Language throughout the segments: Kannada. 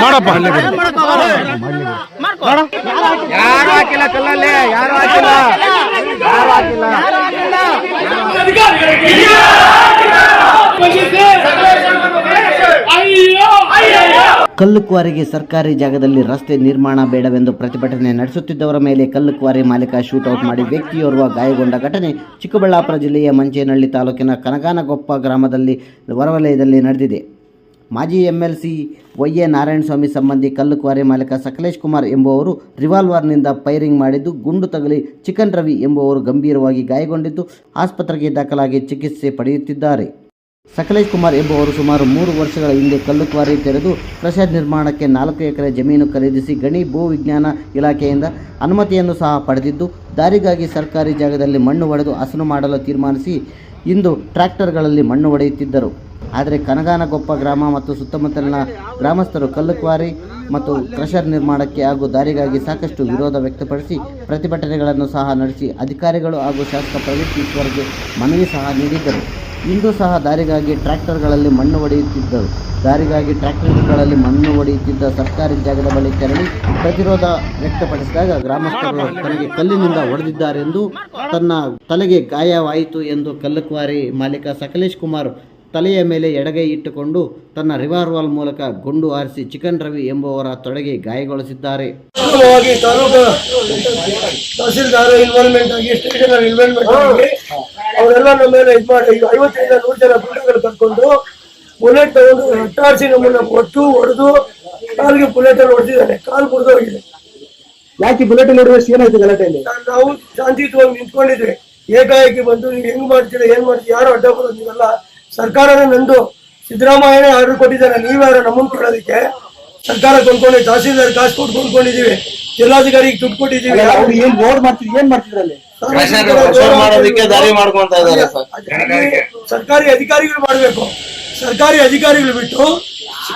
ಮಾಡಪ್ಪ. ಯಾರು ಹಾಕಿಲ್ಲ ಕಲ್ಲಲ್ಲಿ, ಯಾರು ಹಾಕಿಲ್ಲ, ಯಾರು ಹಾಕಿಲ್ಲ. ಕಲ್ಲು ಕ್ವಾರಿಗೆ ಸರ್ಕಾರಿ ಜಾಗದಲ್ಲಿ ರಸ್ತೆ ನಿರ್ಮಾಣ ಬೇಡವೆಂದು ಪ್ರತಿಭಟನೆ ನಡೆಸುತ್ತಿದ್ದವರ ಮೇಲೆ ಕಲ್ಲು ಕ್ವಾರಿ ಮಾಲೀಕ ಶೂಟೌಟ್ ಮಾಡಿ ವ್ಯಕ್ತಿಯೋರ್ವ ಗಾಯಗೊಂಡ ಘಟನೆ ಚಿಕ್ಕಬಳ್ಳಾಪುರ ಜಿಲ್ಲೆಯ ಮಂಚೇನಹಳ್ಳಿ ತಾಲೂಕಿನ ಕನಗಾನಗೊಪ್ಪ ಗ್ರಾಮದಲ್ಲಿ ಹೊರವಲಯದಲ್ಲಿ ನಡೆದಿದೆ. ಮಾಜಿ MLC ವೈ.ಎ. ನಾರಾಯಣಸ್ವಾಮಿ ಸಂಬಂಧಿ ಕಲ್ಲು ಕ್ವಾರಿ ಮಾಲೀಕ ಸಕಲೇಶ್ ಕುಮಾರ್ ಎಂಬುವರು ರಿವಾಲ್ವರ್ನಿಂದ ಫೈರಿಂಗ್ ಮಾಡಿದ್ದು ಗುಂಡು ತಗುಲಿ ಚಿಕನ್ ರವಿ ಎಂಬುವರು ಗಂಭೀರವಾಗಿ ಗಾಯಗೊಂಡಿದ್ದು ಆಸ್ಪತ್ರೆಗೆ ದಾಖಲಾಗಿ ಚಿಕಿತ್ಸೆ ಪಡೆಯುತ್ತಿದ್ದಾರೆ. ಸಕಲೇಶ್ ಕುಮಾರ್ ಎಂಬುವರು ಸುಮಾರು 3 ವರ್ಷಗಳ ಹಿಂದೆ ಕಲ್ಲು ಕ್ವಾರಿ ತೆರೆದು ಕ್ರಷರ್ ನಿರ್ಮಾಣಕ್ಕೆ 4 ಎಕರೆ ಜಮೀನು ಖರೀದಿಸಿ ಗಣಿ ಭೂ ವಿಜ್ಞಾನ ಇಲಾಖೆಯಿಂದ ಅನುಮತಿಯನ್ನು ಸಹ ಪಡೆದಿದ್ದು ದಾರಿಗಾಗಿ ಸರ್ಕಾರಿ ಜಾಗದಲ್ಲಿ ಮಣ್ಣು ಒಡೆದು ಹಸನು ಮಾಡಲು ತೀರ್ಮಾನಿಸಿ ಇಂದು ಟ್ರ್ಯಾಕ್ಟರ್ಗಳಲ್ಲಿ ಮಣ್ಣು ಒಡೆಯುತ್ತಿದ್ದರು. ಆದರೆ ಕನಗಾನಗೊಪ್ಪ ಗ್ರಾಮ ಮತ್ತು ಸುತ್ತಮುತ್ತಲಿನ ಗ್ರಾಮಸ್ಥರು ಕಲ್ಲು ಕ್ವಾರಿ ಮತ್ತು ಕ್ರಷರ್ ನಿರ್ಮಾಣಕ್ಕೆ ಹಾಗೂ ದಾರಿಗಾಗಿ ಸಾಕಷ್ಟು ವಿರೋಧ ವ್ಯಕ್ತಪಡಿಸಿ ಪ್ರತಿಭಟನೆಗಳನ್ನು ಸಹ ನಡೆಸಿ ಅಧಿಕಾರಿಗಳು ಹಾಗೂ ಶಾಸಕ ಪ್ರದೀಪ್ ಈಶ್ವರ್ಗೆ ಮನವಿ ಸಹ ನೀಡಿದ್ದರು. ಇಂದು ಸಹ ದಾರಿಗಾಗಿ ಟ್ರ್ಯಾಕ್ಟರ್ಗಳಲ್ಲಿ ಮಣ್ಣು ಹೊಡೆಯುತ್ತಿದ್ದ ಸರ್ಕಾರಿ ಜಾಗದ ಬಳಿ ತೆರಳಿ ಪ್ರತಿರೋಧ ವ್ಯಕ್ತಪಡಿಸಿದಾಗ ಗ್ರಾಮಸ್ಥರು ತನಗೆ ಕಲ್ಲಿನಿಂದ ಹೊಡೆದಿದ್ದಾರೆಂದು, ತನ್ನ ತಲೆಗೆ ಗಾಯವಾಯಿತು ಎಂದು ಕಲ್ಲು ಕ್ವಾರಿ ಮಾಲೀಕ ಸಕಲೇಶ್ ಕುಮಾರ್ ತಲೆಯ ಮೇಲೆ ಎಡಗೈ ಇಟ್ಟುಕೊಂಡು ತನ್ನ ರಿವಾಲ್ವರ್ ಮೂಲಕ ಗುಂಡು ಹಾರಿಸಿ ಚಿಕನ್ ರವಿ ಎಂಬುವರ ತೊಡೆಗೆ ಗಾಯಗೊಳಿಸಿದ್ದಾರೆ. ತಹಸೀಲ್ದಾರ್ ಇನ್ವಾಲ್ವ್ಮೆಂಟ್ ಆಗಿ ಸ್ಟೇಷನ್ ಇನ್ವಾಲ್ವ್ಮೆಂಟ್ ಆಗಿ ಅವರೆಲ್ಲ ನಮ್ಮ ಮೇಲೆ ಇದು ಮಾಡಿ 55-100 ಜನ ಗುಂಡುಗಳು ಕರ್ಕೊಂಡು ಬುಲೆಟ್ ತಗೊಂಡು ಅಟ್ಟಾರಿಸಿ ನಮ್ಮನ್ನ ಹೊಡೆದು ಕಾಲಿಗೆ ಬುಲೆಟ್ ಅಲ್ಲಿ ಹೊಡೆದಿದ್ದಾನೆ. ಕಾಲು ಮುರಿದೋಗಿದೆ. ಯಾಕೆ ಬುಲೆಟ್ ನೋಡಿದ್ರೆ ಏನಾಯ್ತು ಗಲಾಟೆಯಲ್ಲಿ? ನಾವು ಶಾಂತಿಯುತವಾಗಿ ನಿಂತ್ಕೊಂಡಿದ್ವಿ. ಏಕಾಏಕಿ ಬಂದು ನೀವು ಹೆಂಗ್ ಮಾಡ್ತೀರಾ, ಏನ್ ಮಾಡ್ತೀರಾ, ಯಾರು ಅಡ್ಡ ಬರೋದಿಲ್ಲ. ಸರ್ಕಾರನೇ ನಂದು, ಸಿದ್ದರಾಮಯ್ಯನೇ ಆರ್ಡರ್ ಕೊಟ್ಟಿದ್ದಾನೆ. ನೀವ್ಯಾರ ನಮ್ಮನ್ನು ಕೇಳೋದಕ್ಕೆ? ಸರ್ಕಾರ ಕೊಂಡ್ಕೊಂಡು ತಹಸೀಲ್ದಾರ್ ಕಾಸು ಕೊಟ್ಟು ಕೊಂಡ್ಕೊಂಡಿದೀವಿ, ಜಿಲ್ಲಾಧಿಕಾರಿಗೆ ದುಡ್ಡು ಕೊಟ್ಟಿದ್ದೀವಿ. ಏನ್ ಮಾಡ್ತಿದ್ರಲ್ಲಿ? ಸರ್ಕಾರಿ ಅಧಿಕಾರಿಗಳು ಮಾಡ್ಬೇಕು. ಸರ್ಕಾರಿ ಅಧಿಕಾರಿಗಳು ಬಿಟ್ಟು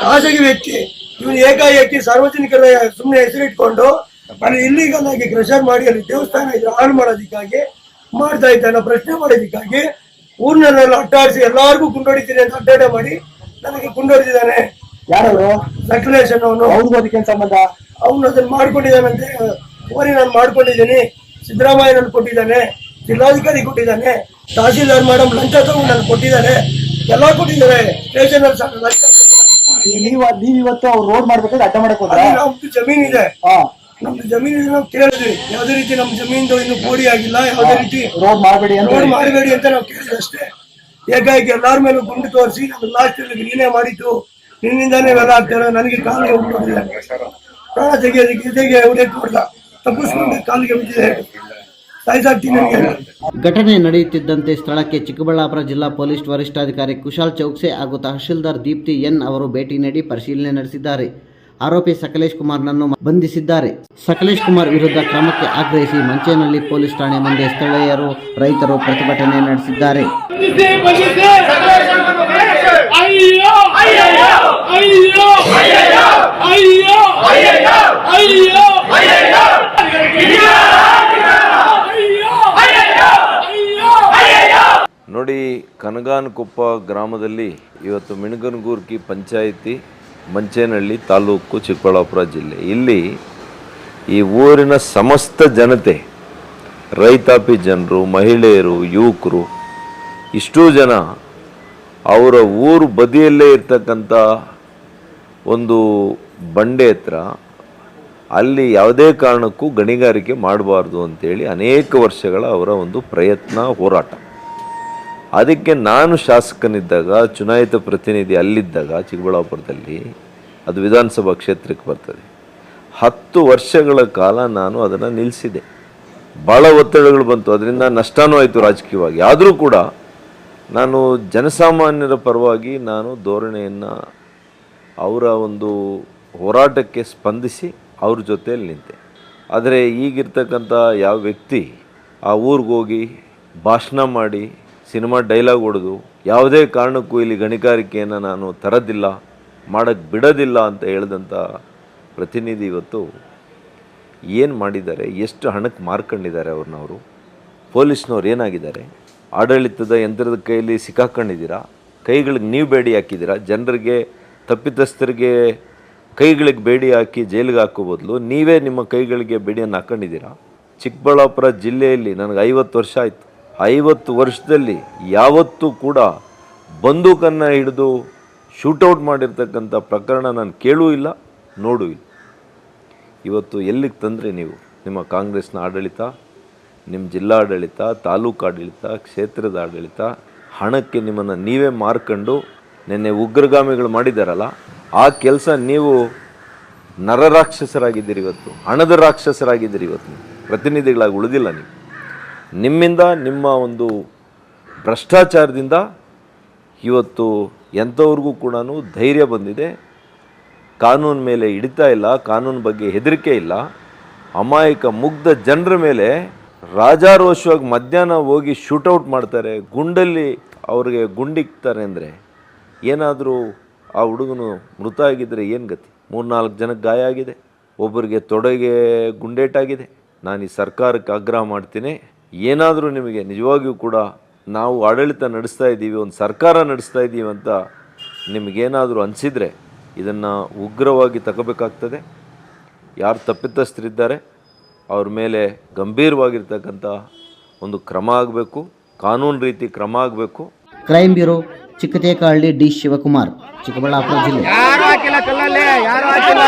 ಖಾಸಗಿ ವ್ಯಕ್ತಿ ಇವನು ಏಕಾಏಕಿ ಸಾರ್ವಜನಿಕರ ಸುಮ್ಮನೆ ಹೆಸರಿಟ್ಕೊಂಡು ಅಲ್ಲಿ ಇಲ್ಲಿಗಲ್ ಆಗಿ ಕ್ರಷರ್ ಮಾಡಿ ಅಲ್ಲಿ ದೇವಸ್ಥಾನ ಹಾಳು ಮಾಡೋದಕ್ಕಾಗಿ ಮಾಡ್ತಾ ಇದ್ದಾನೆ. ಪ್ರಶ್ನೆ ಮಾಡೋದಕ್ಕಾಗಿ ಊರಿನಲ್ಲೆಲ್ಲ ಅಟ್ಟಾಡಿಸಿ ಎಲ್ಲಾರ್ಗು ಗುಂಡೊಡಿತೀನಿ ಅಂತ ಅಡ್ಡಾಟ ಮಾಡಿ ನನಗೆ ಗುಂಡೊಡಿದಿದ್ದಾನೆ. ಯಾರು? ಸಕಲೇಶ್ ಅವನು. ಅದಕ್ಕೆ ಸಂಬಂಧ? ಅವನು ಅದನ್ನ ಮಾಡ್ಕೊಂಡಿದ್ದಾನಂತೆ. ಓರಿ ನಾನು ಮಾಡ್ಕೊಂಡಿದ್ದೀನಿ, ಸಿದ್ದರಾಮಯ್ಯ ನನ್ ಕೊಟ್ಟಿದ್ದಾನೆ, ಜಿಲ್ಲಾಧಿಕಾರಿ ಕೊಟ್ಟಿದ್ದಾನೆ, ತಹಸೀಲ್ದಾರ್ ಮೇಡಮ್ ಲಂಚ ತಗೊಂಡು ನಾನು ಕೊಟ್ಟಿದ್ದಾರೆ, ಎಲ್ಲ ಕೊಟ್ಟಿದ್ದಾರೆ. ಸ್ಟೇಷನ್ ನೀವ್ ಇವತ್ತು ಅವ್ರು ರೋಡ್ ಮಾಡ್ಬೇಕಾದ್ರೆ ಅಡ್ಡ ಮಾಡಕ್ ಹೋದ್ರೆ? ನಮ್ದು ಜಮೀನ್ ಇದೆ, ನಮ್ದು ಜಮೀನ್ ನಾವು ಕೇಳಿದ್ವಿ. ಯಾವ್ದೇ ರೀತಿ ನಮ್ ಜಮೀನ್ದು ಇನ್ನು ಕೋಡಿ ಆಗಿಲ್ಲ, ಯಾವ್ದೇ ರೀತಿ ರೋಡ್ ಮಾಡಬೇಡಿ ಅಂತ ನಾವು ಕೇಳಿದ್ವಿ ಅಷ್ಟೇ. ಏಕಾಏಕಿ ಎಲ್ಲಾರ ಮೇಲೂ ಗುಂಡು ತೋರಿಸಿ ನಮ್ಗೆ ಲಾಸ್ಟ್ ನೀನೇ ಮಾಡಿತ್ತು, ನಿನ್ನಿಂದಾನೇ ಇವೆಲ್ಲ ಆಗ್ತಾರೆ. ನನಗೆ ಕಾಲಿಗೆ ಹೋಗ್ಬಿಟ್ಟಿದೆ, ಪ್ರಾಣ ತೆಗೆಯೋದಕ್ಕೆ ಹೊಡೆಯಕ್ಕೆ ಹೊಡೆದ, ತಪ್ಪಿಸ್ಕೊಂಡು ಕಾಲಿಗೆ ಬಿದ್ದಿದೆ. ಘಟನೆ ನಡೆಯುತ್ತಿದ್ದಂತೆ ಸ್ಥಳಕ್ಕೆ ಚಿಕ್ಕಬಳ್ಳಾಪುರ ಜಿಲ್ಲಾ ಪೊಲೀಸ್ ವರಿಷ್ಠಾಧಿಕಾರಿ ಕುಶಾಲ್ ಚೌಕ್ಸೆ ಹಾಗೂ ತಹಶೀಲ್ದಾರ್ ದೀಪ್ತಿ ಎನ್ ಅವರು ಭೇಟಿ ನೀಡಿ ಪರಿಶೀಲನೆ ನಡೆಸಿದ್ದಾರೆ. ಆರೋಪಿ ಸಕಲೇಶ್ ಕುಮಾರ್ನನ್ನು ಬಂಧಿಸಿದ್ದಾರೆ. ಸಕಲೇಶ್ ಕುಮಾರ್ ವಿರುದ್ಧ ಕ್ರಮಕ್ಕೆ ಆಗ್ರಹಿಸಿ ಮಂಚೇನಹಳ್ಳಿ ಪೊಲೀಸ್ ಠಾಣೆ ಮುಂದೆ ಸ್ಥಳೀಯರು, ರೈತರು ಪ್ರತಿಭಟನೆ ನಡೆಸಿದ್ದಾರೆ. ನೋಡಿ, ಕನಗಾನಕೊಪ್ಪ ಗ್ರಾಮದಲ್ಲಿ ಇವತ್ತು ಮಿಣಗನಗೂರ್ಕಿ ಪಂಚಾಯಿತಿ, ಮಂಚೇನಹಳ್ಳಿ ತಾಲೂಕು, ಚಿಕ್ಕಬಳ್ಳಾಪುರ ಜಿಲ್ಲೆ, ಇಲ್ಲಿ ಈ ಊರಿನ ಸಮಸ್ತ ಜನತೆ, ರೈತಾಪಿ ಜನರು, ಮಹಿಳೆಯರು, ಯುವಕರು, ಇಷ್ಟೂ ಜನ ಅವರ ಊರು ಬದಿಯಲ್ಲೇ ಇರ್ತಕ್ಕಂಥ ಒಂದು ಬಂಡೆ ಹತ್ರ ಅಲ್ಲಿ ಯಾವುದೇ ಕಾರಣಕ್ಕೂ ಗಣಿಗಾರಿಕೆ ಮಾಡಬಾರ್ದು ಅಂತೇಳಿ ಅನೇಕ ವರ್ಷಗಳ ಅವರ ಒಂದು ಪ್ರಯತ್ನ, ಹೋರಾಟ. ಅದಕ್ಕೆ ನಾನು ಶಾಸಕನಿದ್ದಾಗ, ಚುನಾಯಿತ ಪ್ರತಿನಿಧಿ ಅಲ್ಲಿದ್ದಾಗ ಚಿಕ್ಕಬಳ್ಳಾಪುರದಲ್ಲಿ, ಅದು ವಿಧಾನಸಭಾ ಕ್ಷೇತ್ರಕ್ಕೆ ಬರ್ತದೆ, 10 ವರ್ಷಗಳ ಕಾಲ ನಾನು ಅದನ್ನು ನಿಲ್ಲಿಸಿದೆ. ಭಾಳ ಒತ್ತಡಗಳು ಬಂತು, ಅದರಿಂದ ನಷ್ಟನೂ ಆಯಿತು ರಾಜಕೀಯವಾಗಿ. ಆದರೂ ಕೂಡ ನಾನು ಜನಸಾಮಾನ್ಯರ ಪರವಾಗಿ ನಾನು ಧೋರಣೆಯನ್ನು, ಅವರ ಒಂದು ಹೋರಾಟಕ್ಕೆ ಸ್ಪಂದಿಸಿ ಅವ್ರ ಜೊತೆಯಲ್ಲಿ ನಿಂತೆ. ಆದರೆ ಈಗಿರ್ತಕ್ಕಂಥ ಯಾವ ವ್ಯಕ್ತಿ ಆ ಊರಿಗೋಗಿ ಭಾಷಣ ಮಾಡಿ, ಸಿನಿಮಾ ಡೈಲಾಗ್ ಹೊಡೆದು, ಯಾವುದೇ ಕಾರಣಕ್ಕೂ ಇಲ್ಲಿ ಗಣಿಗಾರಿಕೆಯನ್ನು ನಾನು ತರೋದಿಲ್ಲ, ಮಾಡೋಕ್ಕೆ ಬಿಡೋದಿಲ್ಲ ಅಂತ ಹೇಳಿದಂಥ ಪ್ರತಿನಿಧಿ ಇವತ್ತು ಏನು ಮಾಡಿದ್ದಾರೆ, ಎಷ್ಟು ಹಣಕ್ಕೆ ಮಾರ್ಕೊಂಡಿದ್ದಾರೆ ಅವ್ರನ್ನವರು. ಪೊಲೀಸ್ನವ್ರು ಏನಾಗಿದ್ದಾರೆ? ಆಡಳಿತದ ಯಂತ್ರದ ಕೈಯಲ್ಲಿ ಸಿಕ್ಕಾಕೊಂಡಿದ್ದೀರಾ, ಕೈಗಳಿಗೆ ನೀವು ಬೇಡಿ ಹಾಕಿದ್ದೀರಾ, ಜನರಿಗೆ, ತಪ್ಪಿತಸ್ಥರಿಗೆ ಕೈಗಳಿಗೆ ಬೇಡಿ ಹಾಕಿ ಜೈಲಿಗೆ ಹಾಕೋ ಬದಲು ನೀವೇ ನಿಮ್ಮ ಕೈಗಳಿಗೆ ಬೇಡಿಯನ್ನು ಹಾಕೊಂಡಿದ್ದೀರಾ. ಚಿಕ್ಕಬಳ್ಳಾಪುರ ಜಿಲ್ಲೆಯಲ್ಲಿ ನನಗೆ 50 ವರ್ಷ ಆಯಿತು. 50 ವರ್ಷದಲ್ಲಿ ಯಾವತ್ತೂ ಕೂಡ ಬಂದೂಕನ್ನು ಹಿಡಿದು ಶೂಟೌಟ್ ಮಾಡಿರ್ತಕ್ಕಂಥ ಪ್ರಕರಣ ನಾನು ಕೇಳೂ ಇಲ್ಲ, ನೋಡೂ ಇಲ್ಲ. ಇವತ್ತು ಎಲ್ಲಿಗೆ ತಂದರೆ ನೀವು ನಿಮ್ಮ ಕಾಂಗ್ರೆಸ್ನ ಆಡಳಿತ, ನಿಮ್ಮ ಜಿಲ್ಲಾಡಳಿತ, ತಾಲೂಕು ಆಡಳಿತ, ಕ್ಷೇತ್ರದ ಆಡಳಿತ, ಹಣಕ್ಕೆ ನಿಮ್ಮನ್ನು ನೀವೇ ಮಾರ್ಕೊಂಡು ನಿನ್ನೆ ಉಗ್ರಗಾಮಿಗಳು ಮಾಡಿದ್ದಾರಲ್ಲ, ಆ ಕೆಲಸ ನೀವು ನರರಾಕ್ಷಸರಾಗಿದ್ದೀರಿ. ಇವತ್ತು ಹಣದ ರಾಕ್ಷಸರಾಗಿದ್ದೀರಿ. ಇವತ್ತು ಪ್ರತಿನಿಧಿಗಳಾಗಿ ಉಳಿದಿಲ್ಲ ನೀವು. ನಿಮ್ಮಿಂದ, ನಿಮ್ಮ ಒಂದು ಭ್ರಷ್ಟಾಚಾರದಿಂದ ಇವತ್ತು ಎಂಥವ್ರಿಗೂ ಕೂಡ ಧೈರ್ಯ ಬಂದಿದೆ. ಕಾನೂನು ಮೇಲೆ ಹಿಡಿತಾ ಇಲ್ಲ, ಕಾನೂನು ಬಗ್ಗೆ ಹೆದರಿಕೆ ಇಲ್ಲ. ಅಮಾಯಕ ಮುಗ್ಧ ಜನರ ಮೇಲೆ ರಾಜಾರೋಷವಾಗಿ ಮಧ್ಯಾಹ್ನ ಹೋಗಿ ಶೂಟೌಟ್ ಮಾಡ್ತಾರೆ, ಗುಂಡಲ್ಲಿ ಅವ್ರಿಗೆ ಗುಂಡಿಕ್ತಾರೆ. ಅಂದರೆ ಏನಾದರೂ ಆ ಹುಡುಗನು ಮೃತ ಆಗಿದ್ದರೆ ಏನು ಗತಿ? 3-4 ಜನಕ್ಕೆ ಗಾಯ ಆಗಿದೆ, ಒಬ್ಬರಿಗೆ ತೊಡೆಗೆ ಗುಂಡೇಟಾಗಿದೆ. ನಾನು ಈ ಸರ್ಕಾರಕ್ಕೆ ಆಗ್ರಹ ಮಾಡ್ತೀನಿ, ಏನಾದರೂ ನಿಮಗೆ ನಿಜವಾಗಿಯೂ ಕೂಡ ನಾವು ಆಡಳಿತ ನಡೆಸ್ತಾ ಇದ್ದೀವಿ, ಒಂದು ಸರ್ಕಾರ ನಡೆಸ್ತಾ ಇದ್ದೀವಿ ಅಂತ ನಿಮಗೇನಾದರೂ ಅನಿಸಿದರೆ ಇದನ್ನು ಉಗ್ರವಾಗಿ ತಗೋಬೇಕಾಗ್ತದೆ. ಯಾರು ತಪ್ಪಿತಸ್ಥರಿದ್ದಾರೆ ಅವ್ರ ಮೇಲೆ ಗಂಭೀರವಾಗಿರ್ತಕ್ಕಂಥ ಒಂದು ಕ್ರಮ ಆಗಬೇಕು, ಕಾನೂನು ರೀತಿ ಕ್ರಮ ಆಗಬೇಕು. Crime bureau, Chikkatekahalli. D Shivakumar, Chikkaballapura ಜಿಲ್ಲೆ. ಯಾರು ಹಾಕಿಲ್ಲ ಕಲ್ಲಲ್ಲಿ, ಯಾರು ಹಾಕಿಲ್ಲ.